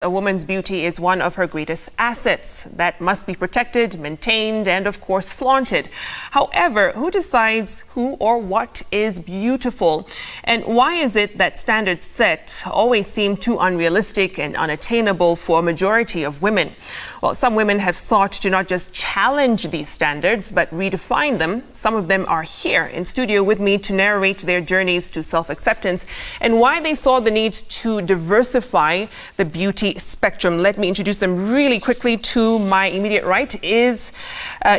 A woman's beauty is one of her greatest assets that must be protected, maintained, and of course flaunted. However, who decides who or what is beautiful? And why is it that standards set always seem too unrealistic and unattainable for a majority of women? Well, some women have sought to not just challenge these standards, but redefine them. Some of them are here in studio with me to narrate their journeys to self-acceptance and why they saw the need to diversify the beauty spectrum. Let me introduce them really quickly. To my immediate right is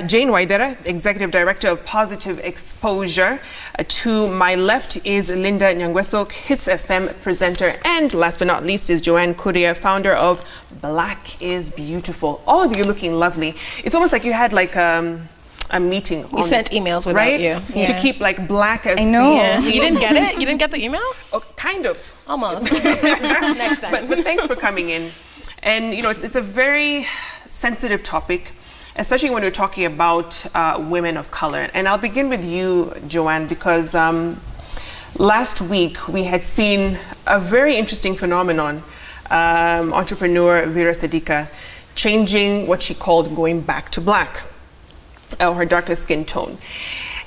Jane Waidera, Executive Director of Positive Exposure. To my left is Lynda Nyangweso, Kiss FM presenter. And last but not least is Joanne, Correa, founder of Black is Beautiful. All of you looking lovely. It's almost like you had like a meeting. We sent emails without right? you. Yeah. To keep like black as I know. the, You didn't get it? You didn't get the email? Oh, kind of. Almost. Next time. But thanks for coming in. And you know, it's a very sensitive topic, especially when we're talking about women of color. And I'll begin with you, Joanne, because last week we had seen a very interesting phenomenon. Entrepreneur Vera Siddiqa changing what she called going back to black, her darker skin tone.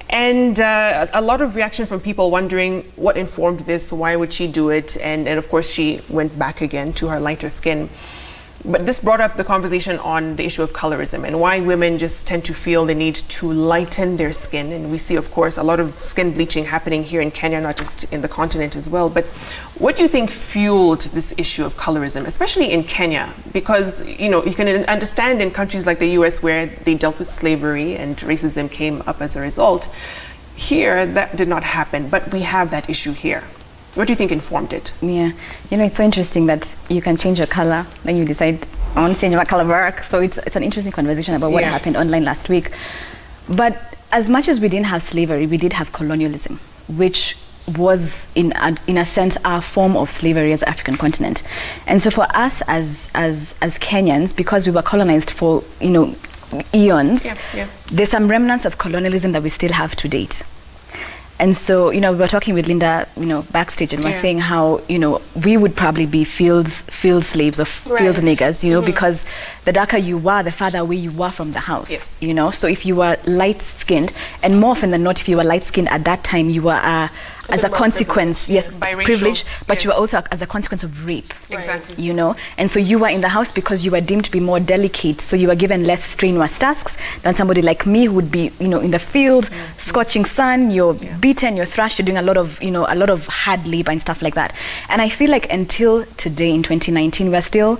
And a lot of reaction from people wondering what informed this, why would she do it? And of course she went back again to her lighter skin. But this brought up the conversation on the issue of colorism and why women just tend to feel the need to lighten their skin. And we see, of course, a lot of skin bleaching happening here in Kenya, not just in the continent as well. But what do you think fueled this issue of colorism, especially in Kenya? Because, you know, you can understand in countries like the US where they dealt with slavery and racism came up as a result. Here, that did not happen, but we have that issue here. What do you think informed it? Yeah, you know, it's so interesting that you can change your color, then you decide, I want to change my color of work. So it's an interesting conversation about what happened online last week. But as much as we didn't have slavery, we did have colonialism, which was in a sense our form of slavery as the African continent. And so for us as Kenyans, because we were colonized for, you know, eons, there's some remnants of colonialism that we still have to date. And so, you know, we were talking with Lynda, you know, backstage, and we're saying how, you know, we would probably be field slaves or field niggers, you know, because the darker you are, the farther away you were from the house, you know. So if you were light-skinned, and more often than not, if you were light-skinned at that time, you were as a consequence, privilege, but you were also as a consequence of rape, you know. And so you were in the house because you were deemed to be more delicate, so you were given less strenuous tasks than somebody like me who would be, you know, in the field, scorching sun, you're beaten, you're thrashed, you're doing a lot of, you know, a lot of hard labor and stuff like that. And I feel like until today in 2019, we're still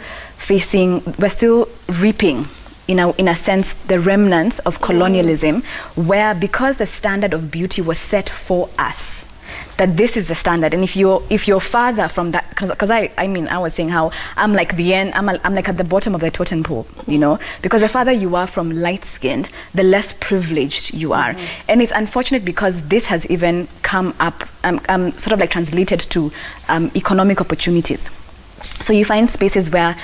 reaping, in a sense, the remnants of colonialism, where because the standard of beauty was set for us, that this is the standard. And if your father from that, because I mean, I was saying how I'm like the end, I'm like at the bottom of the totem pole, you know, because the farther you are from light-skinned, the less privileged you are. And it's unfortunate because this has even come up, sort of like translated to economic opportunities. So you find spaces where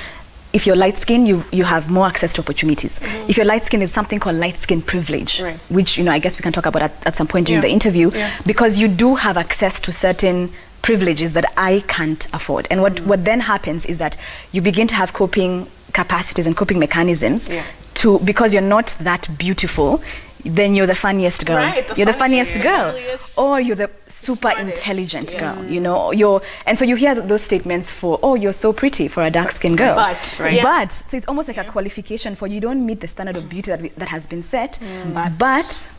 if you're light-skinned, you have more access to opportunities. If you're light-skinned, it's something called light-skin privilege, which, you know, I guess we can talk about at some point during the interview, because you do have access to certain privileges that I can't afford. And what then happens is that you begin to have coping capacities and coping mechanisms because you're not that beautiful, then you're the funniest girl. You're the funniest girl. Or you're the super intelligent girl, you know. And so you hear those statements for, oh, you're so pretty for a dark-skinned girl. But, so it's almost like a qualification for you don't meet the standard of beauty that has been set, but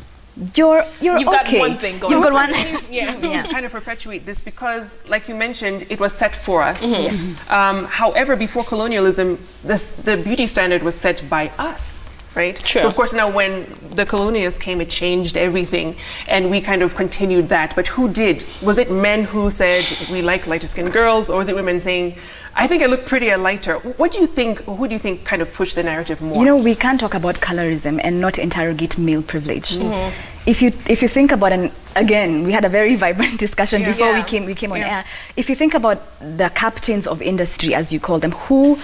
you've okay. Got one thing going. You've got one thing to kind of perpetuate this because, like you mentioned, it was set for us. However, before colonialism, the beauty standard was set by us. Right? So of course now when the colonialists came, it changed everything and we kind of continued that. But who did? Was it men who said we like lighter skinned girls, or was it women saying, I think I look prettier lighter? What do you think, who do you think kind of pushed the narrative more? You know, we can't talk about colorism and not interrogate male privilege. If you think about, and again, we had a very vibrant discussion before we came on air. If you think about the captains of industry, as you call them, who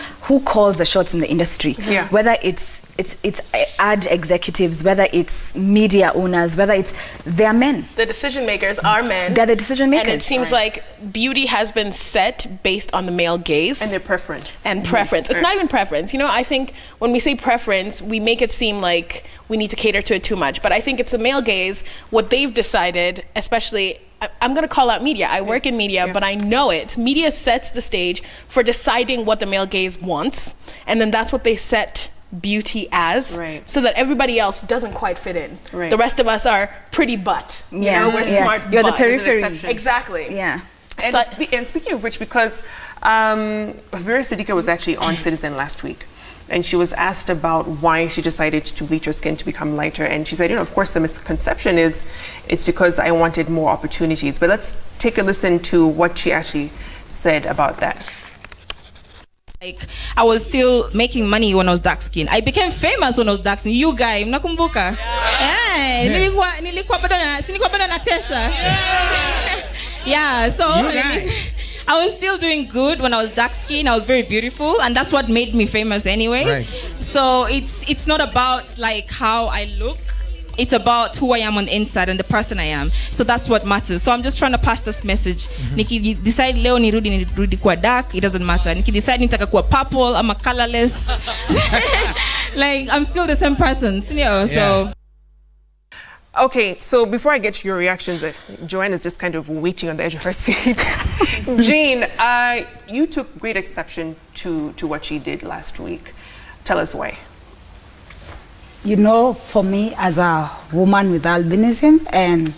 calls the shots in the industry, whether it's ad executives, whether it's media owners, whether they're men. The decision makers are men. They're the decision makers. And it seems like beauty has been set based on the male gaze. And their preference. And preference. It's not even preference. You know, I think when we say preference, we make it seem like we need to cater to it too much. But I think it's a male gaze. What they've decided, especially, I'm going to call out media. I work in media, but I know it. Media sets the stage for deciding what the male gaze wants. And then that's what they set beauty as, so that everybody else doesn't quite fit in. The rest of us are pretty butt. Yeah, you know, we're smart. You're the butt. periphery. Exactly. Yeah. And speaking of which, because Vera Siddiqua was actually on Citizen last week, and she was asked about why she decided to bleach her skin to become lighter, and she said, you know, of course the misconception is it's because I wanted more opportunities. But let's take a listen to what she actually said about that. Like, I was still making money when I was dark skinned. I became famous when I was dark skinned. You guy, mnakumbuka? Hey, nilikuwa bado na Tesha. Yeah, so I was still doing good when I was dark skinned. I was very beautiful, and that's what made me famous anyway. So it's not about like how I look. It's about who I am on the inside and the person I am. So that's what matters. So I'm just trying to pass this message. Niki decide leo nirudi kwa dark, it doesn't matter. Niki decide nitaka kwa purple, I'm a colorless. Like, I'm still the same person. So. Okay, so before I get to your reactions, Joanne is just kind of waiting on the edge of her seat. Jane, you took great exception to what she did last week. Tell us why. You know, for me as a woman with albinism, and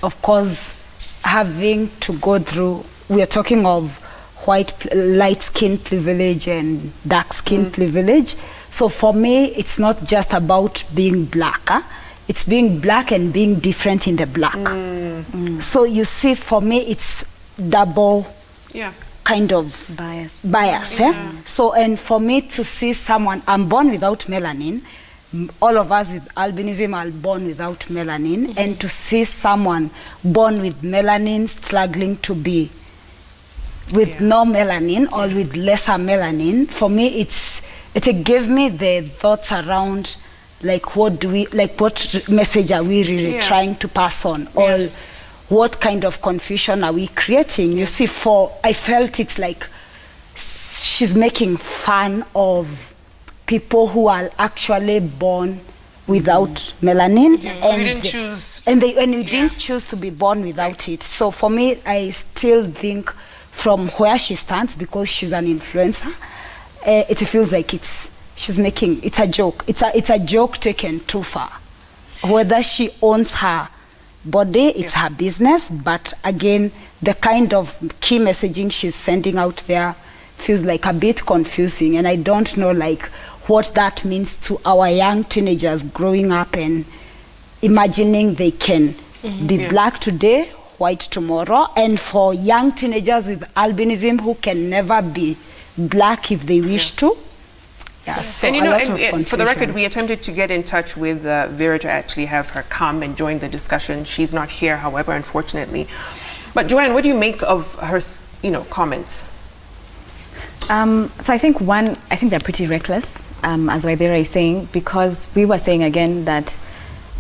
of course having to go through, we are talking of light skin privilege and dark skin privilege. So for me, it's not just about being black. It's being black and being different in the black. So you see, for me, it's double kind of bias. So, and for me to see someone, I'm born without melanin. All of us with albinism are born without melanin, and to see someone born with melanin struggling to be with no melanin or with lesser melanin, for me it gave me the thoughts around like what message are we really trying to pass on, or what kind of confusion are we creating? You see, I felt it's like she's making fun of people who are actually born without melanin, and didn't choose, and you didn't choose to be born without it. So for me, I still think from where she stands, because she's an influencer, it feels like it's a joke. It's a joke taken too far. Whether she owns her body, it's her business, but again, the kind of key messaging she's sending out there feels like a bit confusing, and I don't know like what that means to our young teenagers growing up and imagining they can be black today, white tomorrow, and for young teenagers with albinism who can never be black if they wish to. So and you know, and for the record, we attempted to get in touch with Vera to actually have her come and join the discussion. She's not here, however, unfortunately. But Joanne, what do you make of her, comments? So I think they're pretty reckless, as Waithera is saying, because we were saying again that,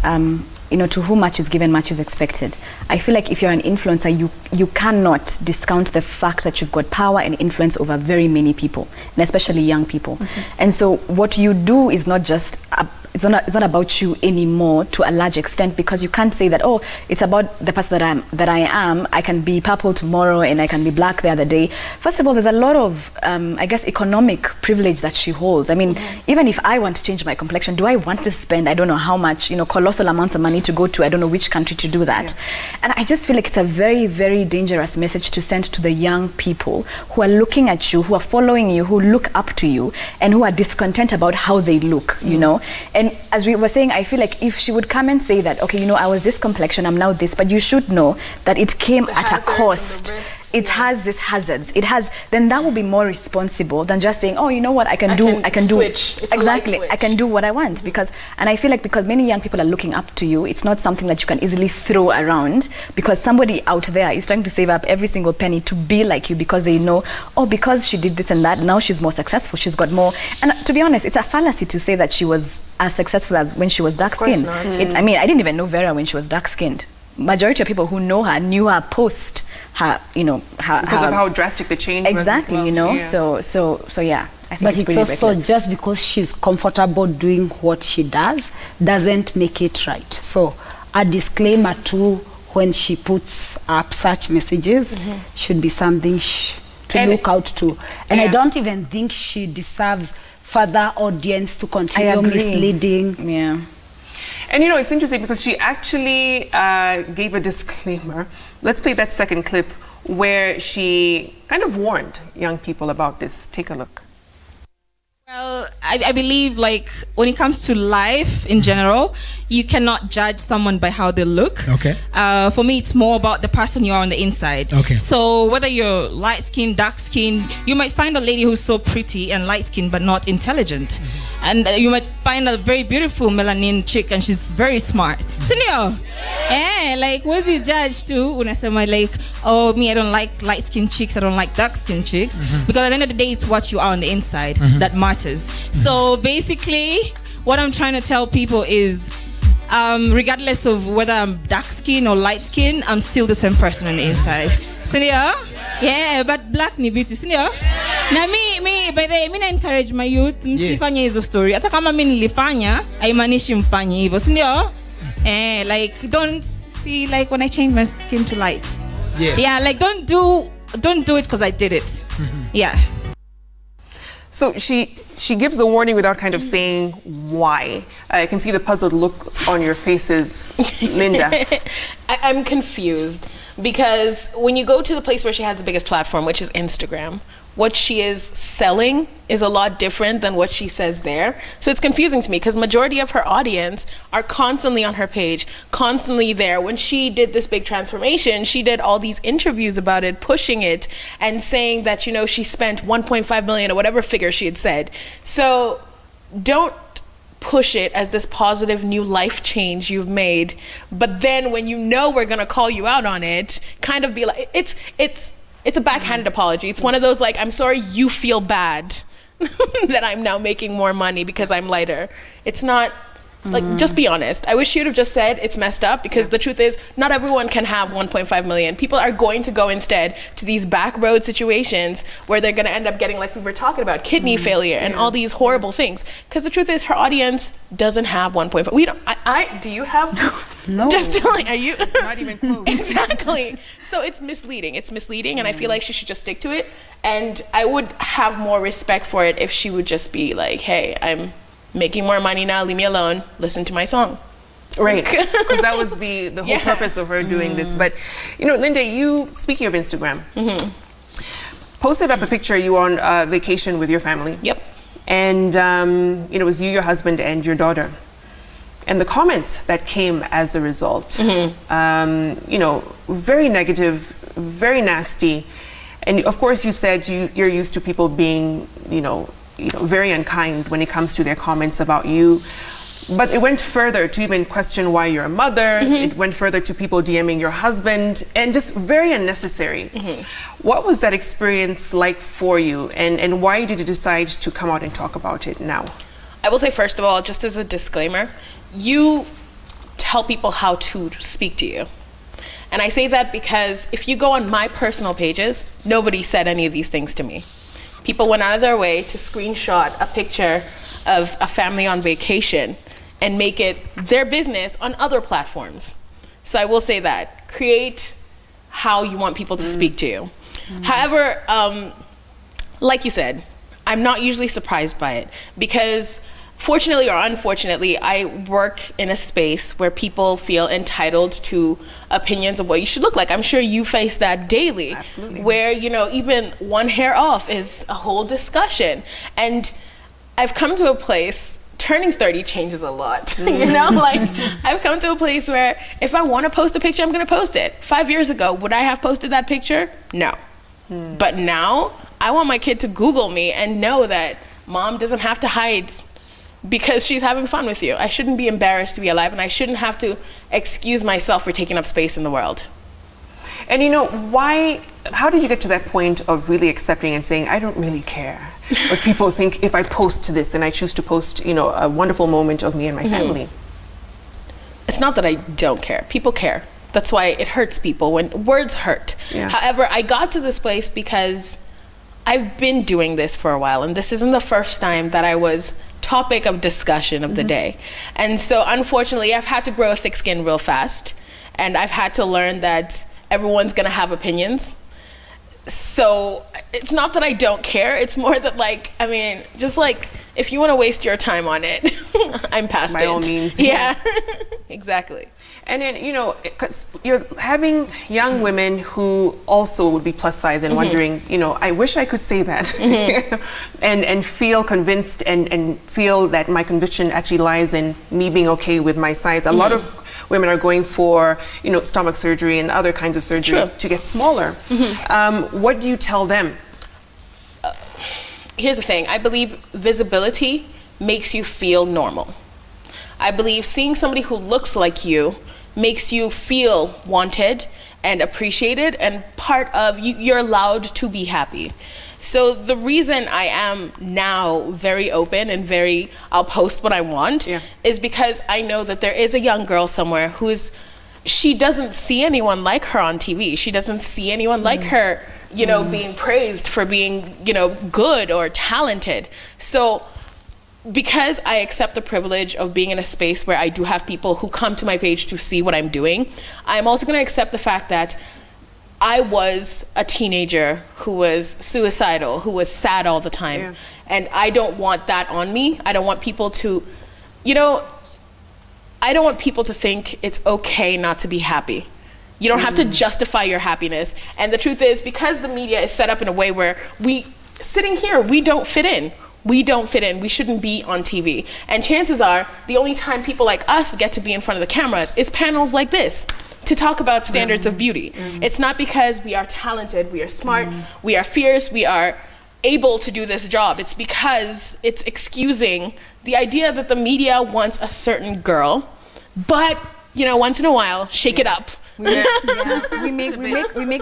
to whom much is given, much is expected. I feel like if you're an influencer, you cannot discount the fact that you've got power and influence over very many people, and especially young people. And so what you do is not just it's not about you anymore to a large extent, because you can't say that, oh, it's about the person that I am. I can be purple tomorrow and I can be black the other day. First of all, there's a lot of, I guess, economic privilege that she holds. I mean, even if I want to change my complexion, do I want to spend, I don't know how much, colossal amounts of money to go to, I don't know which country to do that. And I just feel like it's a very, very dangerous message to send to the young people who are looking at you, who are following you, who look up to you, and who are discontent about how they look, And as we were saying, I feel like if she would come and say that, okay, you know, I was this complexion, I'm now this, but you should know that it came at a cost. It has these hazards. It has, then that would be more responsible than just saying, oh, you know what, I can do switch. Exactly. I can do what I want, because, and I feel like because many young people are looking up to you, it's not something that you can easily throw around, because somebody out there is trying to save up every single penny to be like you, because they know, oh, because she did this and that, now she's more successful, she's got more. And to be honest, it's a fallacy to say that she was as successful as when she was dark-skinned. I mean, I didn't even know Vera when she was dark-skinned. Majority of people who know her knew her post her, you know, because of how drastic the change was. Exactly, you know. Yeah. So yeah, I think But it's also reckless. just because she's comfortable doing what she does doesn't make it right. So a disclaimer too, when she puts up such messages, should be something to look out to. And I don't even think she deserves further audience to continue misleading. Yeah. And you know, it's interesting because she actually gave a disclaimer. Let's play that second clip where she kind of warned young people about this. Take a look. Well, I believe, like, when it comes to life in general, you cannot judge someone by how they look. Okay. For me, it's more about the person you are on the inside. Okay. So whether you're light-skinned, dark-skinned, you might find a lady who's so pretty and light-skinned but not intelligent. And you might find a very beautiful melanin chick and she's very smart. Sindio? Yeah, like, what's the judge too? When I say, like, oh, me, I don't like light-skinned chicks, I don't like dark-skinned chicks. Because at the end of the day, it's what you are on the inside that matters. So basically, what I'm trying to tell people is, regardless of whether I'm dark skin or light skin, I'm still the same person on the inside. Sindio? Yeah, but black ni beauty. Sindio? Na me by the way, I encourage my youth msifanye hizo story. Hata kama mimi nilifanya, haimaanishi mfanye hivyo. Sindio? Like, don't see, like, when I change my skin to light. Yeah, like, don't do it because I did it. Yeah. So she gives a warning without kind of saying why. I can see the puzzled look on your faces, Lynda. I'm confused because when you go to the place where she has the biggest platform, which is Instagram, what she is selling is a lot different than what she says there. So it's confusing to me because majority of her audience are constantly on her page, constantly there. When she did this big transformation, she did all these interviews about it, pushing it and saying that, you know, she spent 1.5 million or whatever figure she had said. So don't push it as this positive new life change you've made. But then when you know we're gonna call you out on it, kind of be like, it's a backhanded apology. It's one of those, like, I'm sorry you feel bad that I'm now making more money because I'm lighter. It's not, like, just be honest. I wish you'd have just said it's messed up, because the truth is not everyone can have 1.5 million. People are going to go instead to these back road situations where they're going to end up getting, like we were talking about, kidney failure and all these horrible things. Because the truth is her audience doesn't have 1.5. We don't. Do you have? No. Just like, are you? Not even close. Exactly. So it's misleading. It's misleading, and I feel like she should just stick to it. And I would have more respect for it if she would just be like, hey, I'm making more money now, leave me alone, listen to my song. Right, because that was the whole purpose of her doing this. But, you know, Lynda, you, speaking of Instagram, posted up a picture you were on vacation with your family. Yep. And, you know, it was you, your husband, and your daughter. And the comments that came as a result, you know, very negative, very nasty. And of course you said you're used to people being, you know, very unkind when it comes to their comments about you. But it went further to even question why you're a mother. It went further to people DMing your husband, and just very unnecessary. What was that experience like for you, and why did you decide to come out and talk about it now? I will say, first of all, just as a disclaimer, you tell people how to speak to you. And I say that because if you go on my personal pages, nobody said any of these things to me. People went out of their way to screenshot a picture of a family on vacation and make it their business on other platforms. So I will say that. Create how you want people to speak to you. However, like you said, I'm not usually surprised by it, because fortunately or unfortunately, I work in a space where people feel entitled to opinions of what you should look like. I'm sure you face that daily. Absolutely. Where, you know, even one hair off is a whole discussion. And I've come to a place turning 30 changes a lot. You know, like I've come to a place where if I want to post a picture, I'm going to post it. 5 years ago, would I have posted that picture? No. But now I want my kid to Google me and know that mom doesn't have to hide because she's having fun with you. I shouldn't be embarrassed to be alive, and I shouldn't have to excuse myself for taking up space in the world. And you know, how did you get to that point of really accepting and saying, I don't really care what people think if I post this and I choose to post, you know, a wonderful moment of me and my family? It's not that I don't care. People care. That's why it hurts people when words hurt. Yeah. However, I got to this place because I've been doing this for a while, and this isn't the first time that I was topic of discussion of the day. And so unfortunately, I've had to grow a thick skin real fast, and I've had to learn that everyone's gonna have opinions. So it's not that I don't care, it's more that, like, I mean, just like, if you want to waste your time on it, I'm past it. By all means. Yeah, exactly. And then, you know, because you're having young women who also would be plus size and wondering, you know, I wish I could say that and feel convinced and feel that my conviction actually lies in me being okay with my size. A lot of women are going for, you know, stomach surgery and other kinds of surgery to get smaller. What do you tell them? Here's the thing. I believe visibility makes you feel normal. I believe seeing somebody who looks like you makes you feel wanted and appreciated and part of you. You're allowed to be happy. So the reason I am now very open and very, I'll post what I want, is because I know that there is a young girl somewhere she doesn't see anyone like her on TV. She doesn't see anyone like her, you know, being praised for being, you know, good or talented. So because I accept the privilege of being in a space where I do have people who come to my page to see what I'm doing, I'm also going to accept the fact that I was a teenager who was suicidal, who was sad all the time. And I don't want that on me. I don't want people to, you know, I don't want people to think it's okay not to be happy. You don't have to justify your happiness. And the truth is, because the media is set up in a way where sitting here, we don't fit in. We don't fit in. We shouldn't be on TV. And chances are, the only time people like us get to be in front of the cameras is panels like this to talk about standards of beauty. It's not because we are talented, we are smart, we are fierce, we are able to do this job. It's because it's excusing the idea that the media wants a certain girl, but, you know, once in a while, shake it up. We make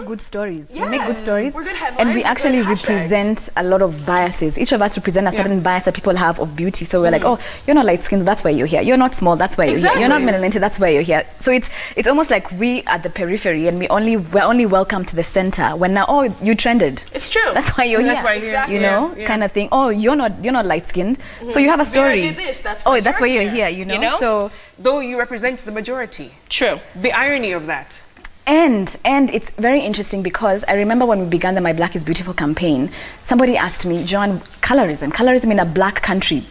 good stories. We make good stories, We're good headlines, and we actually represent a lot of biases. Each of us represent a certain bias that people have of beauty. So we're like, oh, you're not light skinned, that's why you're here. You're not small, that's why you're here. You're not melanated, that's why you're here. So it's almost like we at the periphery, and we're only welcome to the center. When now, oh, you trended. It's true. That's why you're here. That's why you're here. You know, kind of thing. Oh, you're not light skinned, so you have a story. Vera did this, that's why you're here. You know? So though you represent the majority. True. The irony of that. And it's very interesting because I remember when we began the My Black is Beautiful campaign, somebody asked me, Joanne, colorism in a black country,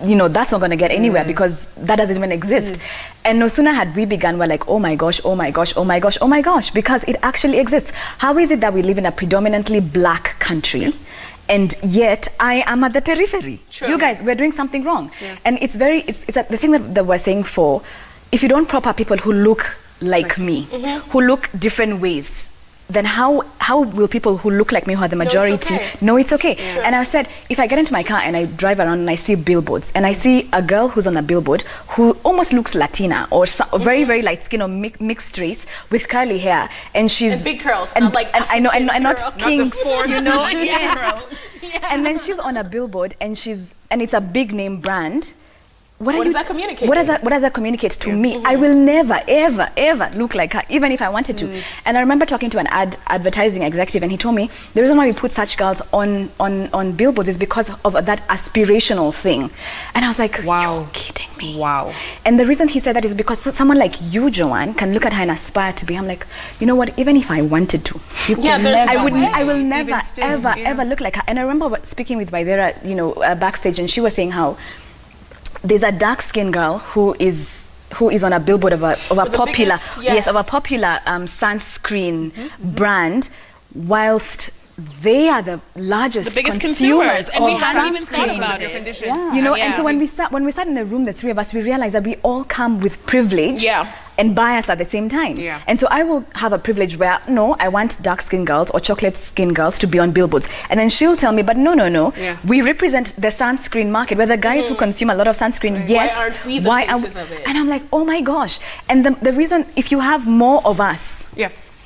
you know, that's not going to get anywhere because that doesn't even exist. And no sooner had we begun, we're like, oh my gosh, oh my gosh, oh my gosh, oh my gosh, because it actually exists. How is it that we live in a predominantly black country? And yet I am at the periphery. True. You guys, we're doing something wrong. And it's the thing that we're saying for, if you don't prop up people who look like me, who look different ways, then how will people who look like me, who are the majority, know it's okay? And I said, if I get into my car and I drive around and I see billboards and I see a girl who's on a billboard who almost looks Latina or very, very light skin or mixed race with curly hair, and she's and big curls, and not like I know, and not kinks, you know, and then she's on a billboard and it's a big name brand. What does that communicate? What does that communicate to me? I will never, ever, ever look like her, even if I wanted to. And I remember talking to an advertising executive, and he told me the reason why we put such girls on billboards is because of that aspirational thing. And I was like, wow, you're kidding me. Wow. And the reason he said that is because someone like you, Joanne, can look at her and aspire to be. I'm like, you know what? Even if I wanted to, I will never, ever look like her. And I remember speaking with Vaidera, you know, backstage, and she was saying how there's a dark-skinned girl who is on a billboard of a popular sunscreen brand, whilst they are the largest, the biggest consumers, and we hadn't even thought sunscreen. about it. Yeah. You know, and so when we sat in the room, the three of us, we realized that we all come with privilege and bias at the same time. Yeah. And so I will have a privilege where, no, I want dark-skinned girls or chocolate-skinned girls to be on billboards. And then she'll tell me, but no, we represent the sunscreen market. We're the guys who consume a lot of sunscreen, yet why aren't we the faces of it? And I'm like, oh my gosh. And the reason, if you have more of us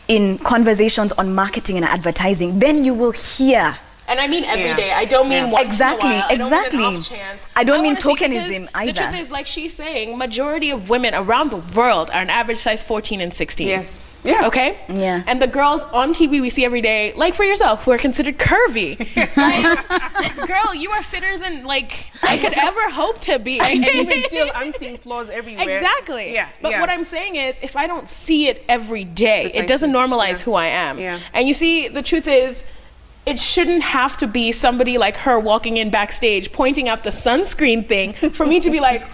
in conversations on marketing and advertising, then you will hear. And I mean every day. I don't mean once in a while. I don't mean an off chance. I don't mean tokenism either. The truth is, like she's saying, majority of women around the world are an average size 14 and 16. Yes. Yeah. Okay? Yeah. And the girls on TV we see every day, like for yourself, who are considered curvy. Like, girl, you are fitter than like I could ever hope to be. And even still, I'm seeing flaws everywhere. Exactly. Yeah. But what I'm saying is, if I don't see it every day, Precisely. it doesn't normalize who I am. Yeah. And you see, the truth is, it shouldn't have to be somebody like her walking in backstage pointing out the sunscreen thing for me to be like,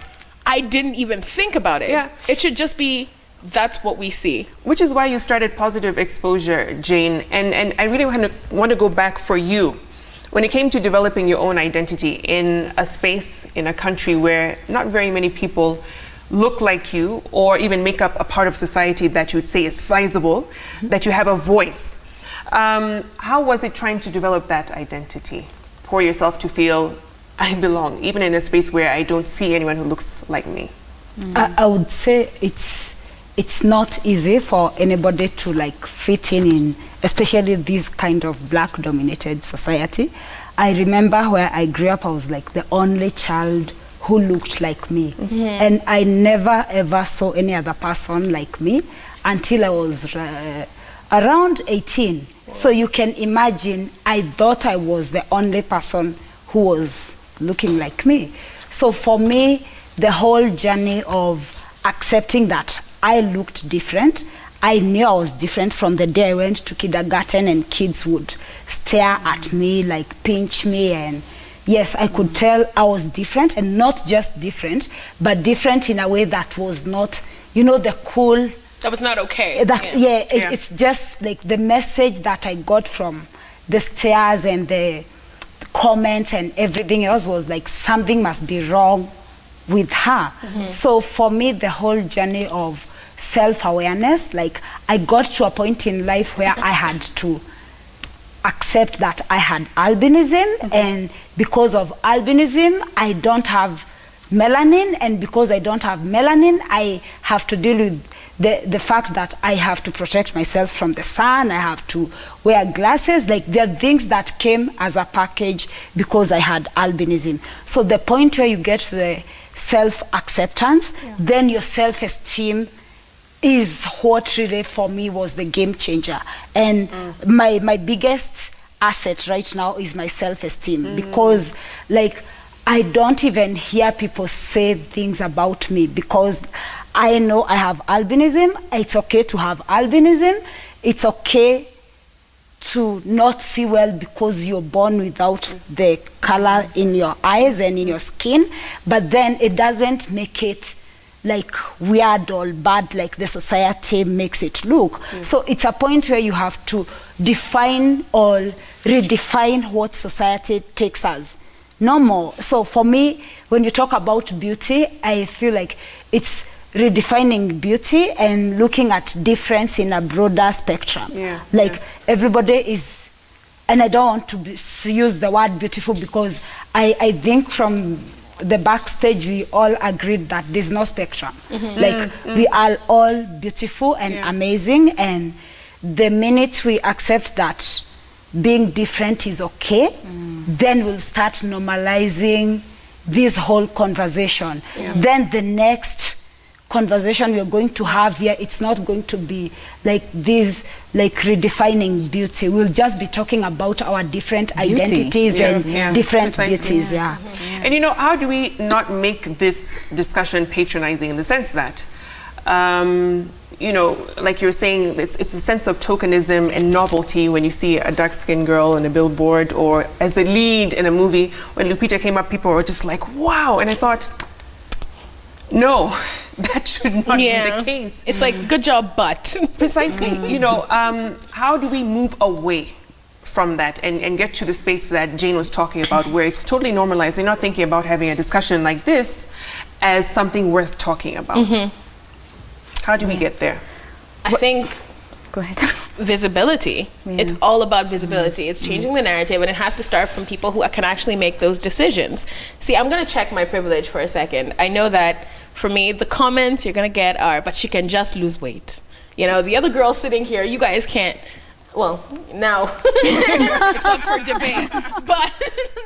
I didn't even think about it. Yeah. It should just be, that's what we see. Which is why you started Positive Exposure, Jane. And I really want to go back for you. When it came to developing your own identity in a space, in a country where not very many people look like you or even make up a part of society that you would say is sizable, that you have a voice. How was it trying to develop that identity for yourself to feel I belong, even in a space where I don't see anyone who looks like me? I would say it's not easy for anybody to like fit in especially this kind of black dominated society. I remember where I grew up, I was like the only child who looked like me. And I never ever saw any other person like me until I was around 18. So you can imagine, I thought I was the only person who was looking like me. So for me, the whole journey of accepting that I looked different, I knew I was different from the day I went to kindergarten and kids would stare at me, like pinch me, and yes, I could tell I was different, and not just different, but different in a way that was not, you know, the cool. That was not okay. It's just like the message that I got from the stares and the comments and everything else was like something must be wrong with her. So for me, the whole journey of self-awareness, like I got to a point in life where I had to accept that I had albinism, and because of albinism, I don't have melanin, and because I don't have melanin, I have to deal with the fact that I have to protect myself from the sun, I have to wear glasses, like there are things that came as a package because I had albinism. So the point where you get the self-acceptance, then your self-esteem is what really for me was the game changer. And my biggest asset right now is my self-esteem, because like I don't even hear people say things about me because I know I have albinism. It's okay to have albinism. It's okay to not see well because you're born without the color in your eyes and in your skin, but then it doesn't make it like weird or bad like the society makes it look. So it's a point where you have to define or redefine what society takes as normal. So for me, when you talk about beauty, I feel like it's redefining beauty and looking at difference in a broader spectrum. Everybody is, and I don't want to use the word beautiful because I think from the backstage we all agreed that there's no spectrum. We are all beautiful and amazing, and the minute we accept that being different is okay, then we'll start normalizing this whole conversation. Then the next conversation we're going to have here, it's not going to be like this, like redefining beauty. We'll just be talking about our different identities and different beauties. And you know, how do we not make this discussion patronizing in the sense that, you know, like you're saying, it's a sense of tokenism and novelty when you see a dark-skinned girl on a billboard or as the lead in a movie. When Lupita came up, people were just like, wow. And I thought, no, that should not be the case. It's like, good job, but. Precisely. You know, how do we move away from that and get to the space that Jane was talking about, where it's totally normalized. You're not thinking about having a discussion like this as something worth talking about. How do we get there? I think Go ahead. visibility. It's all about visibility. It's changing the narrative, and it has to start from people who can actually make those decisions. See, I'm going to check my privilege for a second. I know that for me, the comments you're going to get are, but she can just lose weight. You know, the other girls sitting here, you guys can't. Well, now it's up for debate, but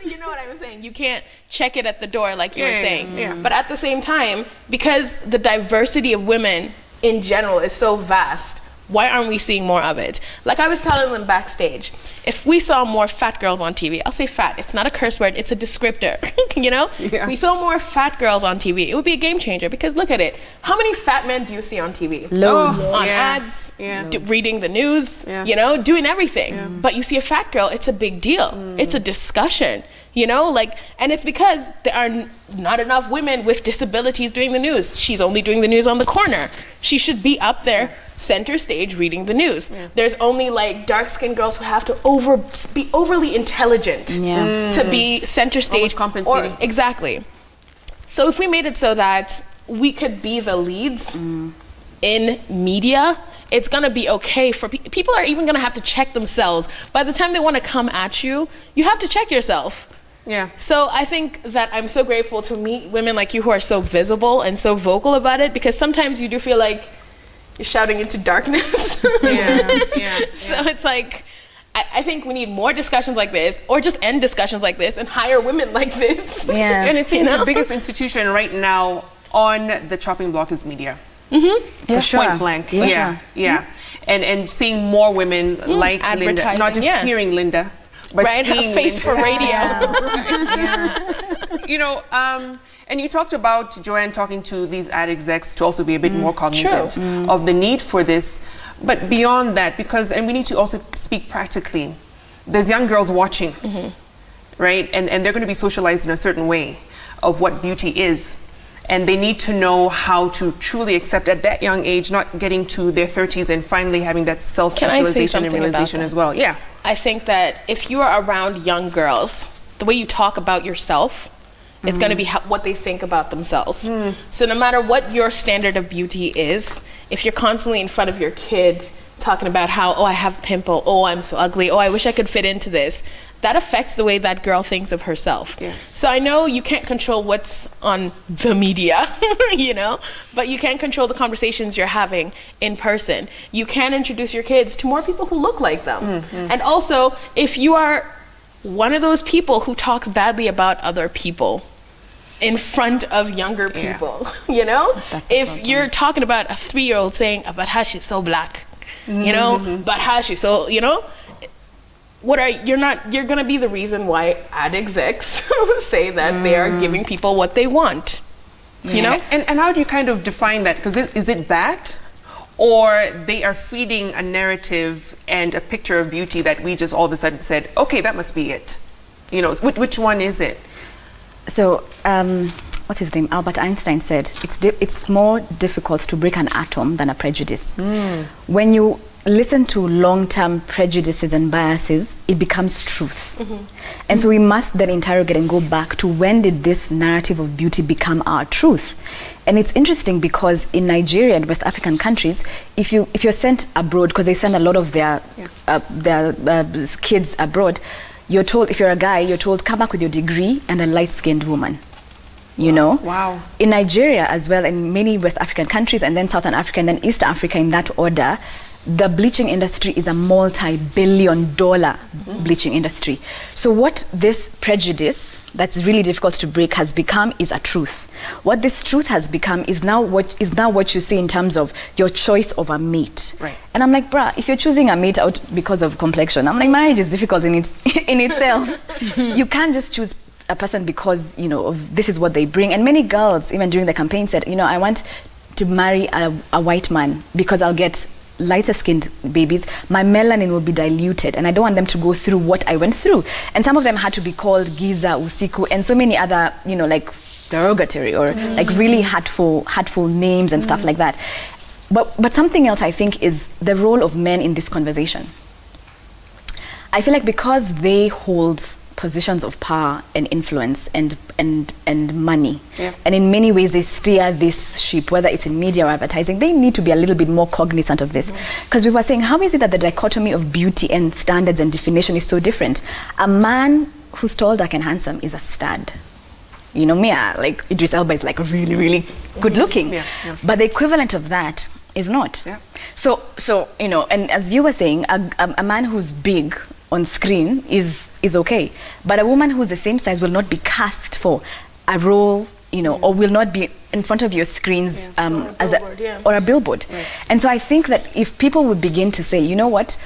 you know what I'm saying. You can't check it at the door like you were saying. But at the same time, because the diversity of women in general is so vast, why aren't we seeing more of it? Like I was telling them backstage, if we saw more fat girls on TV, I'll say fat, it's not a curse word, it's a descriptor, you know? If we saw more fat girls on TV, it would be a game changer, because look at it. How many fat men do you see on TV? Loads. On ads, reading the news, you know, doing everything. But you see a fat girl, it's a big deal. It's a discussion. You know, like, and it's because there are not enough women with disabilities doing the news. She's only doing the news on the corner. She should be up there, center stage, reading the news. There's only like dark-skinned girls who have to be overly intelligent to be center stage. Compensating. Exactly. So if we made it so that we could be the leads in media, it's gonna be okay for people are even gonna have to check themselves. By the time they wanna come at you, you have to check yourself. So I think that I'm so grateful to meet women like you who are so visible and so vocal about it, because sometimes you do feel like you're shouting into darkness. So it's like, I think we need more discussions like this, or just end discussions like this and hire women like this. And it's the biggest institution right now on the chopping block is media. Point blank. And seeing more women like Lynda, not just hearing Lynda, but seeing her face for radio. You know, and you talked about Joanne talking to these ad execs to also be a bit more cognizant of the need for this. But beyond that, and we need to also speak practically, there's young girls watching, right? And they're going to be socialized in a certain way of what beauty is. And they need to know how to truly accept at that young age, not getting to their 30s and finally having that self-actualization and realization as well. I think that if you are around young girls, the way you talk about yourself is going to be what they think about themselves. So no matter what your standard of beauty is, if you're constantly in front of your kid talking about how, oh, I have a pimple, oh, I'm so ugly, oh, I wish I could fit into this, that affects the way that girl thinks of herself. So I know you can't control what's on the media, you know, but you can control the conversations you're having in person. You can introduce your kids to more people who look like them. And also, if you are one of those people who talks badly about other people in front of younger people, you know, if you're talking about a 3-year-old saying about how she's so black, you know, but how she's so, you know, you're gonna be the reason why ad execs say that they are giving people what they want, you know? And how do you kind of define that? Because is it that, or they are feeding a narrative and a picture of beauty that we just all of a sudden said, okay, that must be it? You know, which one is it? So, what's his name? Albert Einstein said, it's more difficult to break an atom than a prejudice. When you listen to long-term prejudices and biases, it becomes truth. And so we must then interrogate and go back to, when did this narrative of beauty become our truth? And it's interesting because in Nigeria and West African countries, if you're sent abroad, because they send a lot of their kids abroad, you're told, if you're a guy, you're told, come back with your degree and a light-skinned woman. You know? In Nigeria as well, and many West African countries, and then Southern Africa, and then East Africa in that order, the bleaching industry is a multi-billion-dollar bleaching industry. So what this prejudice that's really difficult to break has become is a truth. What this truth has become is now what you see in terms of your choice of a mate. And I'm like, bruh, if you're choosing a mate out because of complexion, I'm like, marriage is difficult in itself. You can't just choose a person because, you know, this is what they bring. And many girls, even during the campaign, said, you know, I want to marry a white man because I'll get lighter skinned babies, my melanin will be diluted, and I don't want them to go through what I went through. And some of them had to be called Giza, Usiku, and so many other, you know, like derogatory or like really hurtful names and stuff like that. But something else I think is the role of men in this conversation. I feel like because they hold positions of power and influence and money, and in many ways they steer this ship, whether it's in media or advertising, they need to be a little bit more cognizant of this. Because we were saying, how is it that the dichotomy of beauty and standards and definition is so different? A man who's tall, dark and handsome is a stud. You know, Mia, like Idris Elba is like really, really good looking. But the equivalent of that is not. So you know, and as you were saying, a man who's big on screen is okay, but a woman who's the same size will not be cast for a role, you know, or will not be in front of your screens or a billboard. And so I think that if people would begin to say, you know what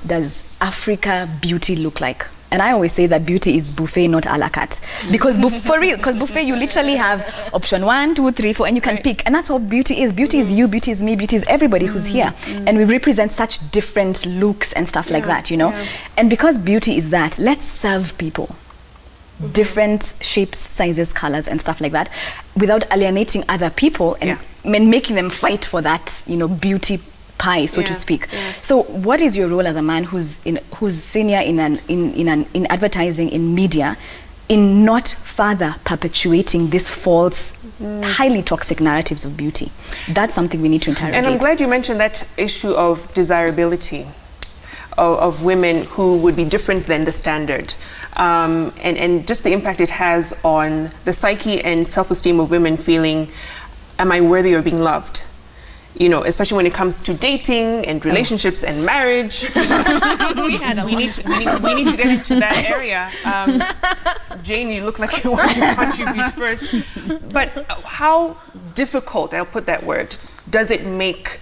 does Africa beauty look like? And I always say that beauty is buffet, not a la carte. Because for real, because buffet, you literally have option 1, 2, 3, 4, and you can pick. And that's what beauty is. Beauty is you, beauty is me, beauty is everybody who's here. And we represent such different looks and stuff like that, you know. And because beauty is that, let's serve people different shapes, sizes, colors, and stuff like that, without alienating other people and making them fight for that, you know, beauty pie, so to speak. So what is your role as a man who's senior in advertising, in media, in not further perpetuating this false, highly toxic narratives of beauty? That's something we need to interrogate. And I'm glad you mentioned that issue of desirability of women who would be different than the standard, and just the impact it has on the psyche and self-esteem of women feeling, am I worthy of being loved? You know, especially when it comes to dating and relationships and marriage. we need to get into that area. Jane, you look like you want to contribute first. But how difficult, I'll put that word, does it make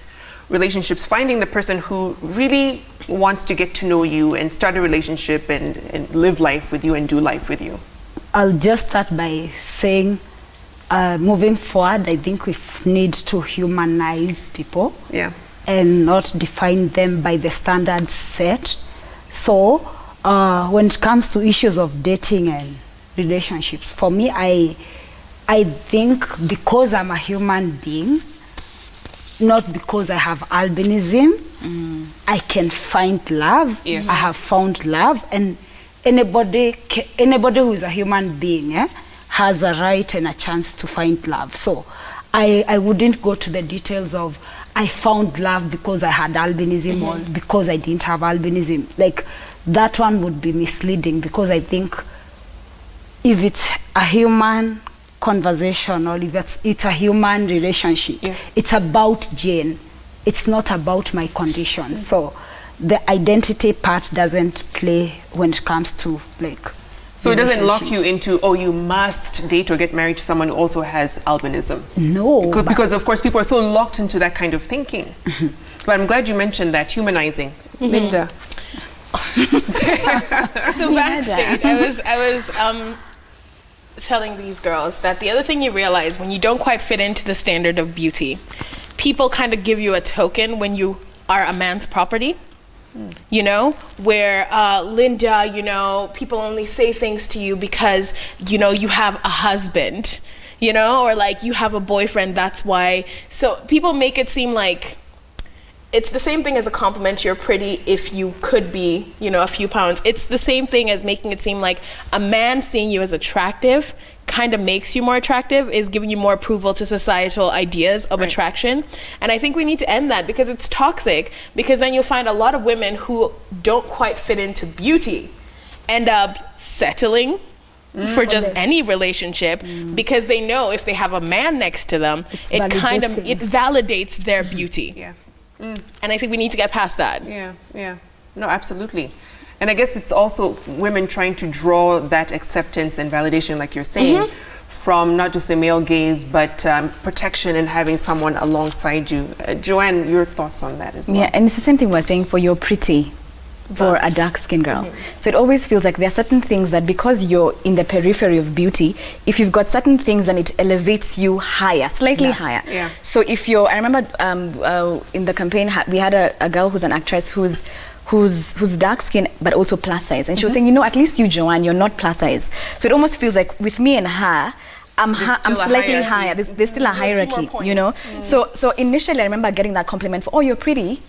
relationships, finding the person who really wants to get to know you and start a relationship and live life with you and do life with you? I'll just start by saying, moving forward, I think we need to humanize people and not define them by the standards set. So when it comes to issues of dating and relationships, for me, I think because I'm a human being, not because I have albinism, I can find love. I have found love, and anybody who is a human being has a right and a chance to find love. So I wouldn't go to the details of I found love because I had albinism or because I didn't have albinism. Like, that one would be misleading, because I think if it's a human conversation or if it's a human relationship, it's about Jane. It's not about my condition. So the identity part doesn't play when it comes to, like, so it doesn't lock you into, oh, you must date or get married to someone who also has albinism. No. Because of course people are so locked into that kind of thinking. But I'm glad you mentioned that, humanizing. Lynda. So backstage, I was telling these girls that the other thing you realize when you don't quite fit into the standard of beauty, people kind of give you a token when you are a man's property. You know, where Lynda, you know, people only say things to you because, you know, you have a husband, you know, or like you have a boyfriend, that's why. So people make it seem like it's the same thing as a compliment, you're pretty if you could be, you know, a few pounds. It's the same thing as making it seem like a man seeing you as attractive kind of makes you more attractive, is giving you more approval to societal ideas of attraction. And I think we need to end that, because it's toxic, because then you'll find a lot of women who don't quite fit into beauty end up settling for just any relationship, because they know if they have a man next to them, it validates their beauty. And I think we need to get past that. No, absolutely. And I guess it's also women trying to draw that acceptance and validation, like you're saying, from not just the male gaze, but protection and having someone alongside you. Joanne, your thoughts on that as well? Yeah, and it's the same thing we're saying for you're pretty, for a dark-skinned girl. So it always feels like there are certain things that because you're in the periphery of beauty, if you've got certain things, then it elevates you higher, slightly higher. So if you're, I remember in the campaign, we had a girl who's an actress who's dark skin but also plus size, and she was saying, you know, at least you, Joanne, you're not plus size. So it almost feels like with me and her, I'm slightly higher. There's still a hierarchy, you know. So initially I remember getting that compliment for, oh, you're pretty,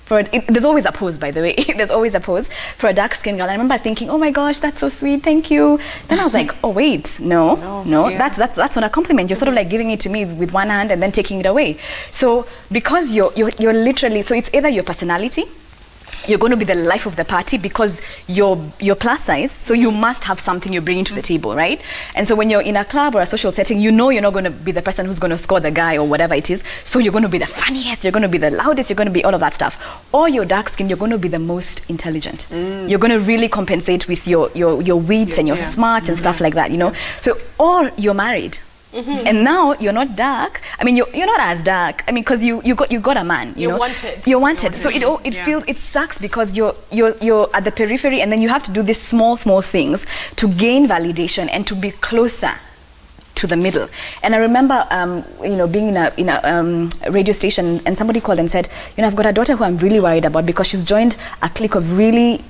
There's always a pose, by the way. There's always a pose for a dark-skinned girl. I remember thinking, oh my gosh, that's so sweet, thank you. Then I was like, oh wait, no, yeah. that's not a compliment. You're sort of like giving it to me with one hand and then taking it away. So because you're literally, so it's either your personality, you're going to be the life of the party because you're plus size, so you must have something you're bringing to the table, right? And so when you're in a club or a social setting, you know you're not going to be the person who's going to score the guy or whatever it is, so you're going to be the funniest, you're going to be the loudest, you're going to be all of that stuff. Or you're dark skinned, you're going to be the most intelligent. You're going to really compensate with your wits and your smarts and stuff like that, you know? So, or you're married. And now you're not dark. I mean, you're not as dark. I mean, because you got a man. You're wanted. You're wanted. So it sucks because you're at the periphery, and then you have to do these small things to gain validation and to be closer to the middle. And I remember, being in a radio station, and somebody called and said, I've got a daughter who I'm really worried about because she's joined a clique of really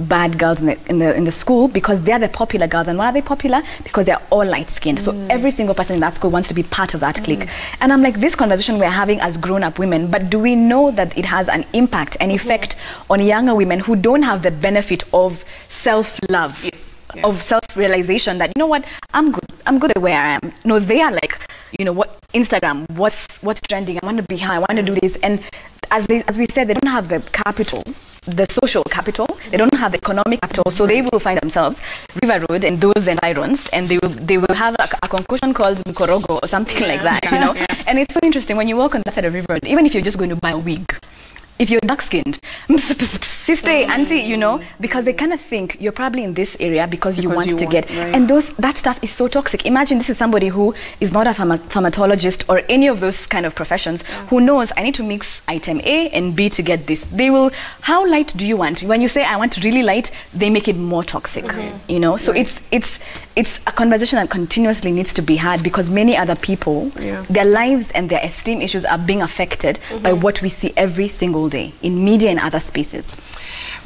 bad girls in the school because they're the popular girls. And why are they popular? Because they're all light-skinned. So every single person in that school wants to be part of that clique. And I'm like, this conversation we're having as grown-up women, but do we know that it has an impact, an effect on younger women who don't have the benefit of self-love, of self-realization that, you know what, I'm good at where I am. No, they are like, what Instagram, what's trending, I want to be high, I want to do this. And as we said, they don't have the capital, the social capital, they don't have the economic capital, so they will find themselves River Road and those environs, and they will have a concussion called Mkorogo or something like that, And it's so interesting when you walk on that side of River Road, even if you're just going to buy a wig, if you're dark-skinned, sister, auntie, because they kind of think you're probably in this area because you want to get, right. And that stuff is so toxic. Imagine this is somebody who is not a pharmacologist or any of those kind of professions, who knows I need to mix item A and B to get this. They will, how light do you want? When you say I want really light, they make it more toxic, So it's a conversation that continuously needs to be had because many other people, their lives and their esteem issues are being affected by what we see every single day in media and other spaces.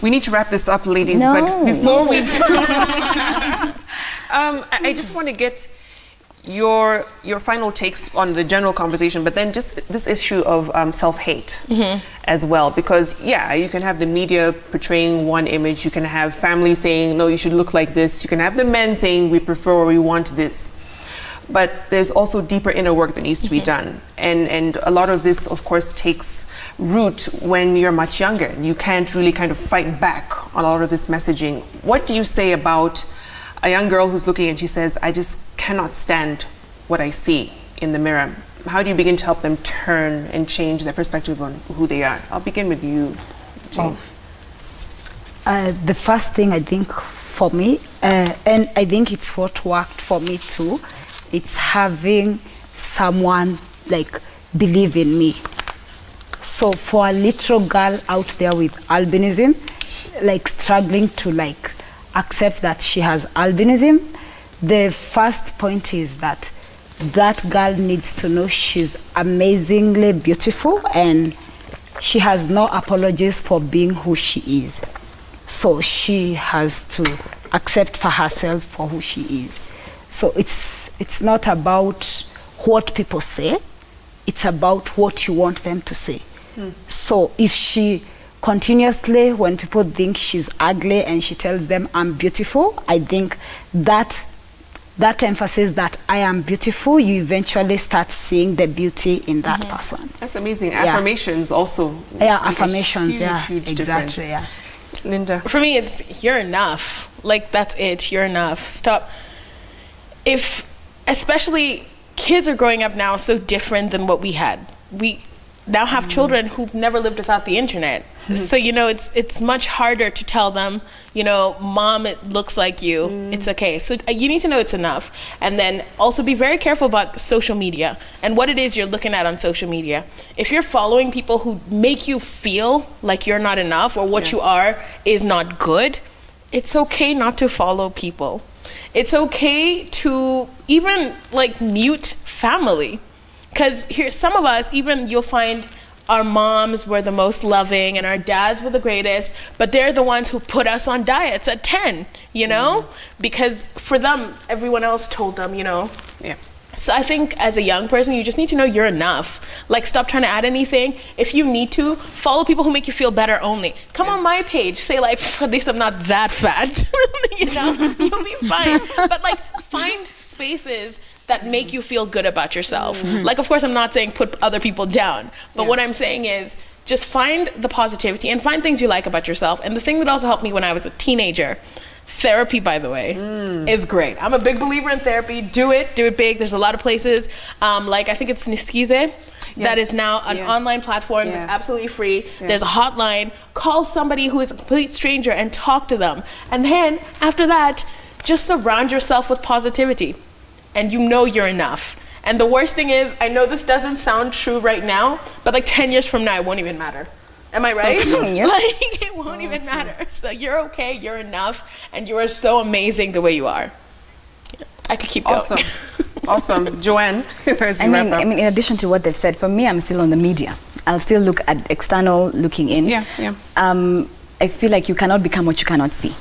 We need to wrap this up, ladies, but before we do, I just want to get your final takes on the general conversation, but then just this issue of self-hate as well, because you can have the media portraying one image, you can have families saying, no, you should look like this, you can have the men saying we prefer or we want this. But there's also deeper inner work that needs to be done. And a lot of this, of course, takes root when you're much younger. You can't really kind of fight back on a lot of this messaging. What do you say about a young girl who's looking and she says, I just cannot stand what I see in the mirror? How do you begin to help them turn and change their perspective on who they are? I'll begin with you, Jane. The first thing I think for me, and I think it's what worked for me too, it's having someone like believe in me. So for a little girl out there with albinism, like struggling to like accept that she has albinism, the first point is that that girl needs to know she's amazingly beautiful and she has no apologies for being who she is. So she has to accept for herself for who she is. So it's not about what people say, it's about what you want them to say. So if she continuously, when people think she's ugly and she tells them I'm beautiful, I think that emphasis that I am beautiful, you eventually start seeing the beauty in that person. That's amazing. Affirmations also. Affirmations, huge exactly, difference. Lynda? For me, it's you're enough. Like, that's it, you're enough. Stop. Especially kids are growing up now so different than what we had. We now have children who've never lived without the internet. So, it's much harder to tell them, Mom, it looks like you. It's okay. So you need to know it's enough. And then also be very careful about social media and what it is you're looking at on social media. If you're following people who make you feel like you're not enough or what you are is not good, it's okay not to follow people. It's okay to even like mute family. Because here, some of us, even you'll find our moms were the most loving and our dads were the greatest, but they're the ones who put us on diets at 10, Because for them, everyone else told them, So I think as a young person, you just need to know you're enough. Like, stop trying to add anything. If you need to, follow people who make you feel better only. Come on my page, say like, at least I'm not that fat. You know, you'll be fine. But like, find spaces that make you feel good about yourself. Like, of course, I'm not saying put other people down, but what I'm saying is just find the positivity and find things you like about yourself. And the thing that also helped me when I was a teenager, therapy, by the way, is great. I'm a big believer in therapy. Do it big. There's a lot of places, like I think it's Niskize, that is now an online platform that's absolutely free. There's a hotline. Call somebody who is a complete stranger and talk to them. And then after that, just surround yourself with positivity. And you know you're enough. And the worst thing is, I know this doesn't sound true right now, but like 10 years from now, it won't even matter. Am I right? Like, it won't even matter. So you're okay, you're enough, and you are so amazing the way you are. I could keep going. Awesome. Joanne, as we wrap up. I mean, in addition to what they've said, for me, I'm still on the media. I'll still look at external looking in. I feel like you cannot become what you cannot see.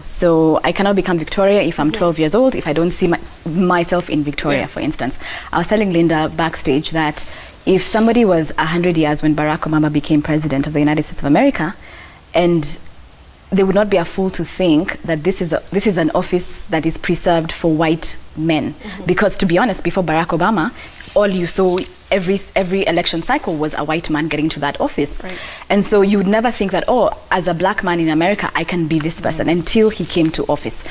So I cannot become Victoria if I'm 12 years old, if I don't see myself in Victoria, for instance. I was telling Lynda backstage that if somebody was 100 years when Barack Obama became president of the United States of America, and they would not be a fool to think that this is an office that is preserved for white men. Because to be honest, before Barack Obama, all you saw every election cycle was a white man getting to that office. And so you would never think that, oh, as a black man in America, I can be this person, until he came to office.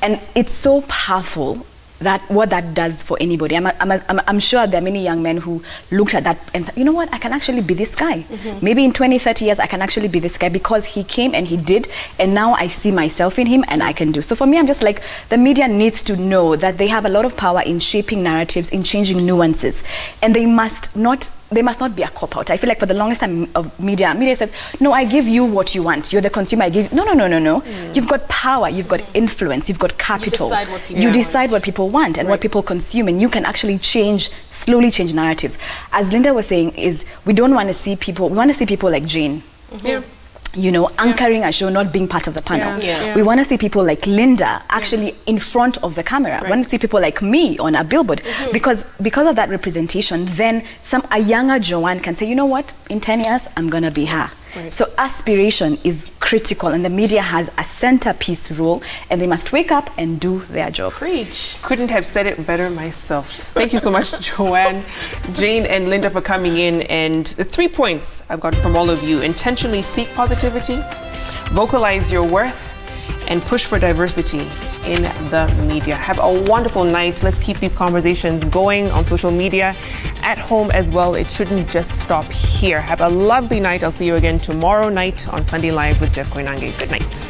And it's so powerful that what that does for anybody. I'm sure there are many young men who looked at that and thought, you know what, I can actually be this guy. Maybe in 20, 30 years, I can actually be this guy because he came and he did, and now I see myself in him and I can do. So for me, I'm just like, the media needs to know that they have a lot of power in shaping narratives, in changing nuances, and they must not be a cop-out. I feel like for the longest time of media says, no, I give you what you want. You're the consumer, I give you. No. You've got power, you've got influence, you've got capital. You decide what people want and what people consume, and you can actually slowly change narratives. As Lynda was saying, is we don't want to see people, we want to see people like Jane. You know, anchoring a show, not being part of the panel. We want to see people like Lynda actually in front of the camera. We want to see people like me on a billboard, because of that representation, then a younger Joanne can say, you know what, in 10 years, I'm going to be her. So aspiration is critical, and the media has a centerpiece role, and they must wake up and do their job. Preach. Couldn't have said it better myself. Thank you so much, Joanne, Jane, and Lynda for coming in. And the 3 points I've got from all of you: intentionally seek positivity, vocalize your worth, and push for diversity in the media. Have a wonderful night. Let's keep these conversations going on social media, at home as well. It shouldn't just stop here. Have a lovely night. I'll see you again tomorrow night on Sunday Live with Jeff Koinange. Good night.